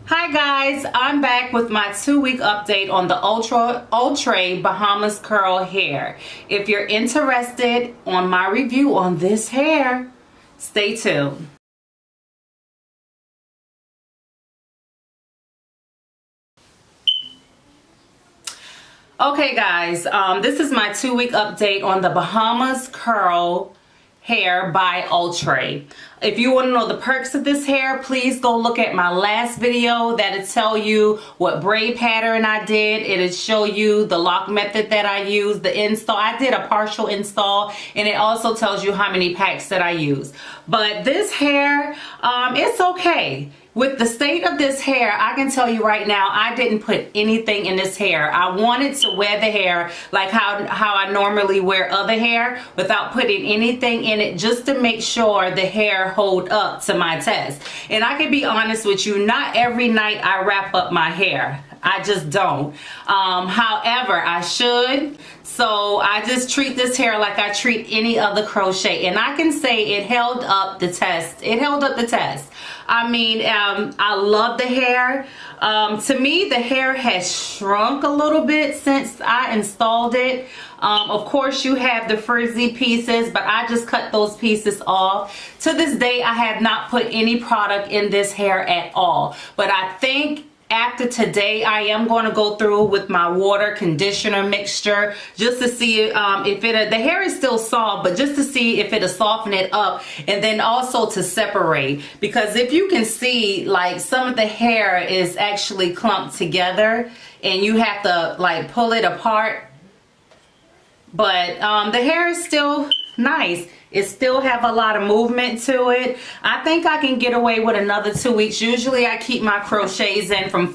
Hi guys, I'm back with my 2-week update on the Outre Bahamas Curl hair. If you're interested on my review on this hair, stay tuned. Okay guys, this is my 2-week update on the Bahamas Curl hair by Outre. If you want to know the perks of this hair, please go look at my last video. That'll tell you what braid pattern I did. It'll show you the lock method that I used, the install. I did a partial install, and it also tells you how many packs that I use. But this hair, it's okay. With the state of this hair, I can tell you right now, I didn't put anything in this hair. I wanted to wear the hair like how I normally wear other hair without putting anything in it, just to make sure the hair hold up to my test. And I can be honest with you, not every night I wrap up my hair. I just don't. However, I should. So I just treat this hair like I treat any other crochet, and I can say it held up the test. It held up the test. I mean, I love the hair. To me, the hair has shrunk a little bit since I installed it. Of course, you have the frizzy pieces, but I just cut those pieces off. To this day, I have not put any product in this hair at all. But I think after today, I am going to go through with my water conditioner mixture just to see if the hair is still soft, but just to see if it'll soften it up, and then also to separate. Because if you can see, like, some of the hair is actually clumped together and you have to like pull it apart. But the hair is still nice. It still have a lot of movement to it. I think I can get away with another 2 weeks. Usually I keep my crochets in from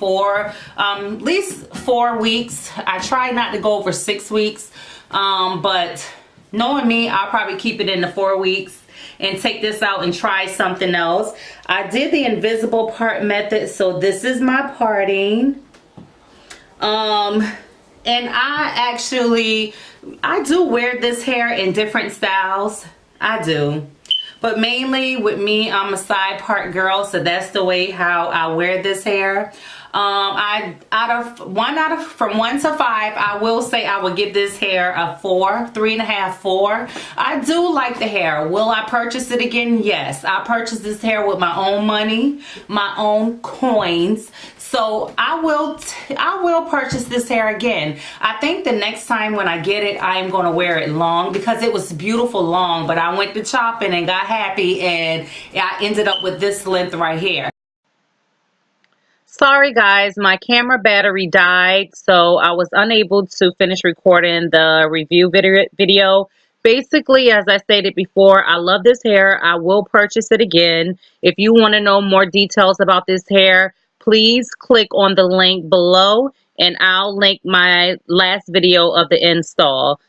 at least 4 weeks. I try not to go over 6 weeks. But knowing me, I'll probably keep it in the 4 weeks and take this out and try something else. I did the invisible part method, so this is my parting. And I do wear this hair in different styles. I do. But mainly with me, I'm a side part girl, so that's the way how I wear this hair. From 1 to 5, I will say I would give this hair a 4, 3.5, 4. I do like the hair. Will I purchase it again? Yes. I purchased this hair with my own money, my own coins. So I will purchase this hair again. I think the next time when I get it, I am going to wear it long, because it was beautiful long, but I went to chopping and got happy, and I ended up with this length right here. Sorry guys, my camera battery died, so I was unable to finish recording the review video. Basically, as I stated before, I love this hair. I will purchase it again. If you want to know more details about this hair, please click on the link below, and I'll link my last video of the install.